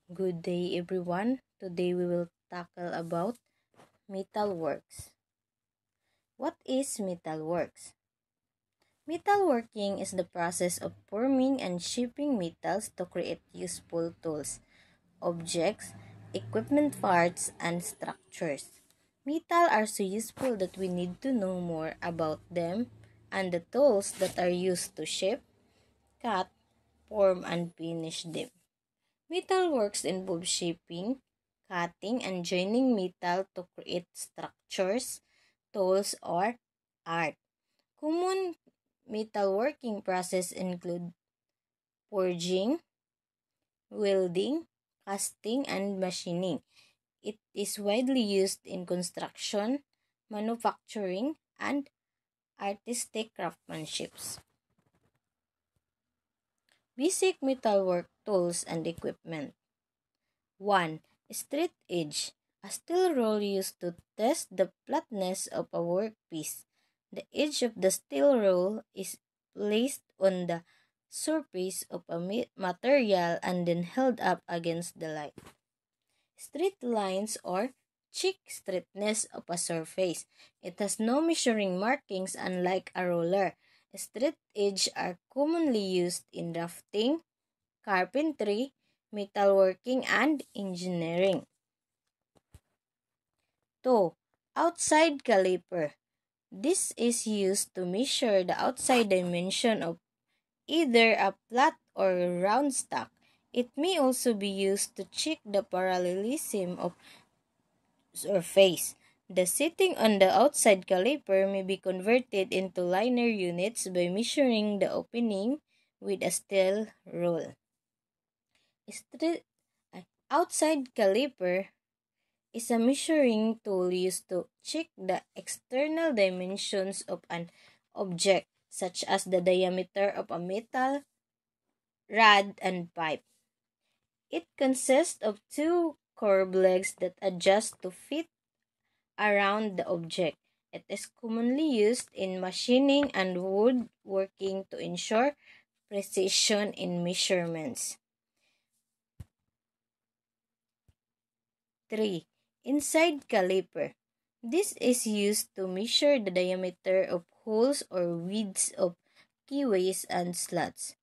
Good day everyone. Today we will tackle about metalworks. What is metalworks? Metalworking is the process of forming and shaping metals to create useful tools, objects, equipment parts, and structures. Metal are so useful that we need to know more about them and the tools that are used to shape, cut, form, and finish them. Metalworks involve shaping, cutting, and joining metal to create structures, tools, or art. Common metalworking processes include forging, welding, casting, and machining. It is widely used in construction, manufacturing, and artistic craftsmanships. Basic metalwork tools and equipment. 1. Straight edge. A steel rule used to test the flatness of a workpiece. The edge of the steel rule is placed on the surface of a material and then held up against the light. Straight lines or check straightness of a surface. It has no measuring markings unlike a ruler. Straight edges are commonly used in drafting, carpentry, metalworking, and engineering. 2. Outside caliper. This is used to measure the outside dimension of either a flat or round stock. It may also be used to check the parallelism of surface. The setting on the outside caliper may be converted into linear units by measuring the opening with a steel rule. Outside caliper is a measuring tool used to check the external dimensions of an object, such as the diameter of a metal rod and pipe. It consists of two curved legs that adjust to fit around the object. It is commonly used in machining and woodworking to ensure precision in measurements. 3. Inside caliper. This is used to measure the diameter of holes or widths of keyways and slots.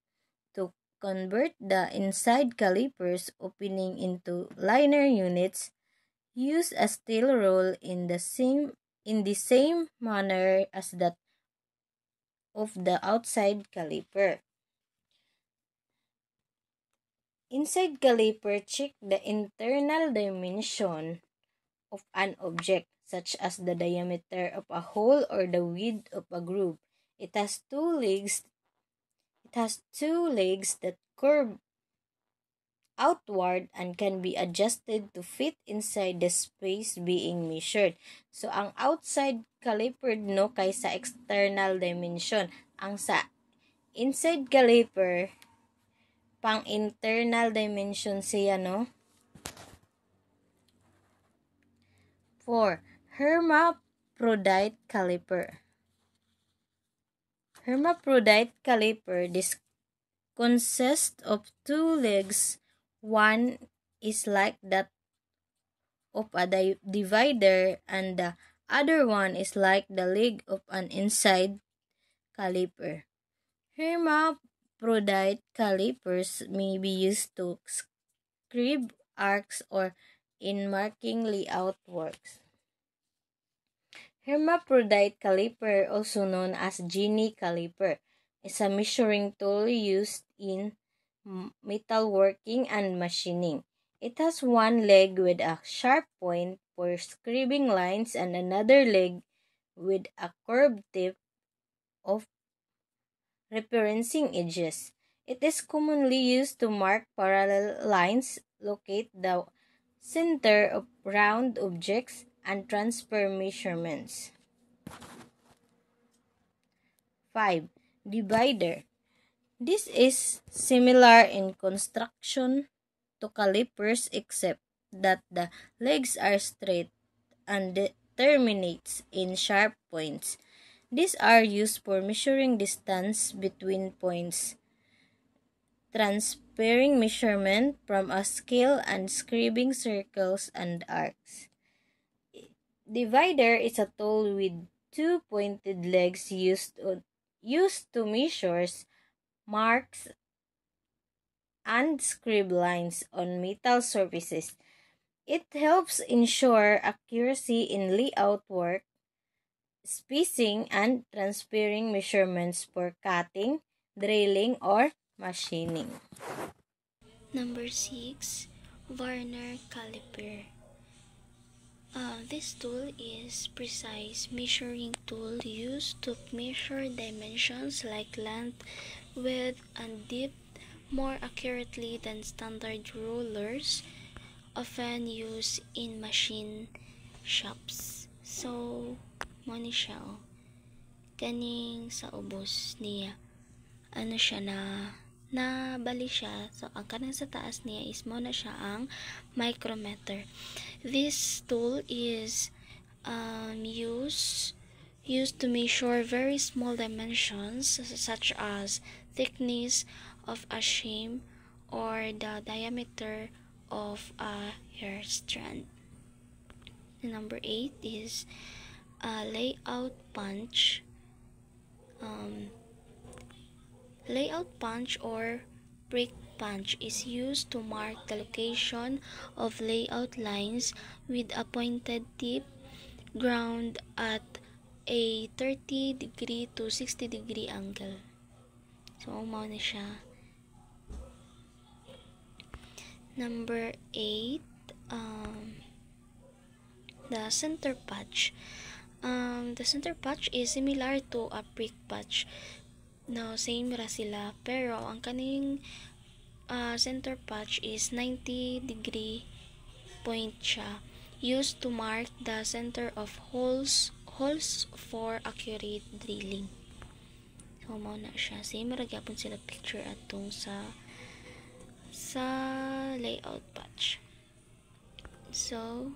To convert the inside caliper's opening into linear units, use a steel rule in the same manner as that of the outside caliper. Inside caliper check the internal dimension of an object, such as the diameter of a hole or the width of a groove. It has two legs. That curve outward and can be adjusted to fit inside the space being measured. So, ang outside caliper no kay sa external dimension. Ang sa inside caliper, pang internal dimension siya, no? 4. Hermaphrodite caliper. Hermaphrodite caliper, this consists of two legs. One is like that of a divider and the other one is like the leg of an inside caliper. Hermaphrodite calipers may be used to scribe arcs or in marking layout works. Hermaphrodite caliper, also known as Gini caliper, is a measuring tool used in metalworking and machining. It has one leg with a sharp point for scribing lines and another leg with a curved tip of referencing edges. It is commonly used to mark parallel lines, locate the center of round objects, and transfer measurements. 5. Divider. This is similar in construction to calipers except that the legs are straight and terminates in sharp points. These are used for measuring distance between points. transferring measurement from a scale and scribing circles and arcs. Divider is a tool with two pointed legs used to measure marks and scribe lines on metal surfaces. It helps ensure accuracy in layout work, spacing, and transferring measurements for cutting, drilling, or machining. Number 6, Warner Caliper. This tool is precise measuring tool used to measure dimensions like length, width, and depth more accurately than standard rulers often used in machine shops. So, money siya kaning sa ubos niya. Ano siya nabali siya. So, ang kanang sa taas niya is mo na siya ang micrometer. This tool is used to measure very small dimensions such as thickness of a shim or the diameter of a hair strand. Number 8 is a layout punch. Layout punch or brick punch is used to mark the location of layout lines with a pointed tip ground at a 30° to 60° angle. So, mao na siya. Number 8, the center patch. The center patch is similar to a brick patch. Now, same ra sila, pero ang kaning center patch is 90° point siya, used to mark the center of holes for accurate drilling. So, mao na siya. Same ra gyapon sila picture atong sa layout patch. So,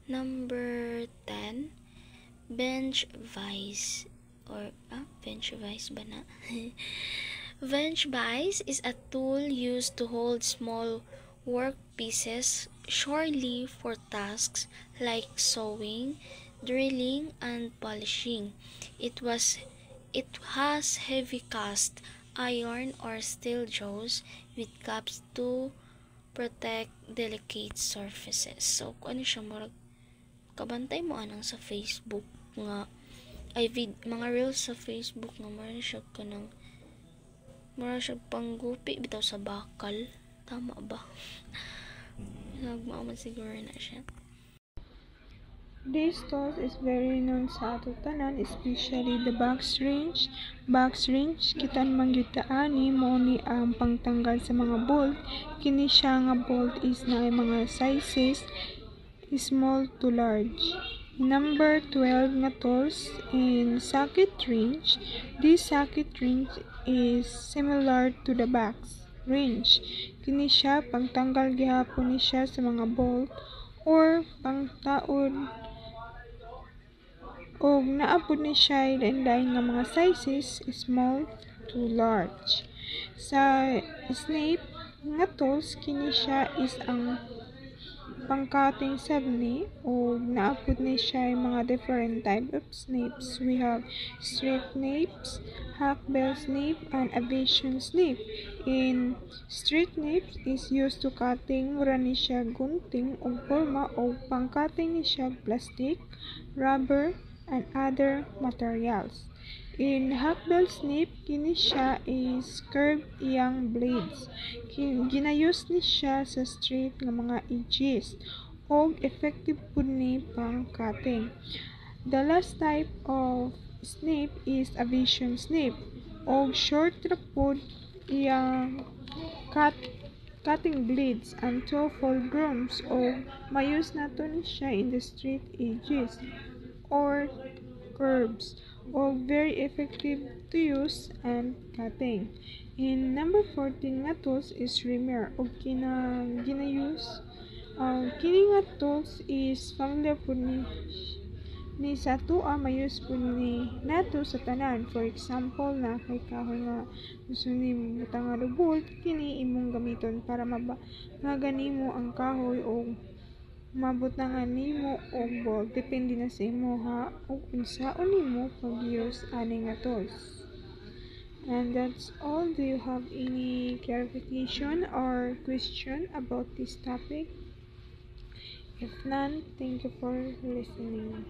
number 10, bench vise. Bench vise ba na? Bench vise is a tool used to hold small work pieces surely for tasks like sewing, drilling, and polishing. It has heavy cast iron or steel jaws with caps to protect delicate surfaces. So, kung ano siya, kabantay mo anang sa Facebook nga mga reels sa Facebook nga maran siya panggupi bitaw sa bakal. Tama ba? Nagmaaman siguro na siya. This tool is very known sa ato tanan, especially the box wrench. Box wrench kitan mangyutaani mo ni ang pangtanggal sa mga bolt. Kini siya nga bolt is na mga sizes small to large. Number 12 nga tools in socket wrench. This socket wrench is similar to the box wrench. Kini siya pangtanggal gihapon ni siya sa mga bolt or pangtaod og naapod ni siya lain-lain nga mga sizes small to large. Sa snip nga tools kini siya is ang pangcutting sabni o naapod ni siya yung mga different type of snips. We have straight snips, hackbell snip, and aviation snip. In straight snips is used to cutting mura ni siya gunting o forma o pangcutting ni siya plastic, rubber, and other materials. In hackbell snip, kini siya is curved iyang blades. Ginayos ni siya sa straight nga mga edges og effective pud ni pang cutting. The last type of snip is aviation snip og short ra pud iyang cutting blades and two full grooms og mayus nato ni siya in the straight edges or curves or very effective to use and cutting. In number 14 nga tools is reamer o ginayuse. Kini nga tools is familiar po Ni sa tua mayus po ni nato sa tanan. For example na kay kahoy nga gusto ni butang nga lubot, kini imong gamiton para maganimo ang kahoy o mabutangan nimo og bulb. Depende na sa imo ha ug unsaon nimo pag-use ani nga tools. And that's all. Do you have any clarification or question about this topic? If none, thank you for listening.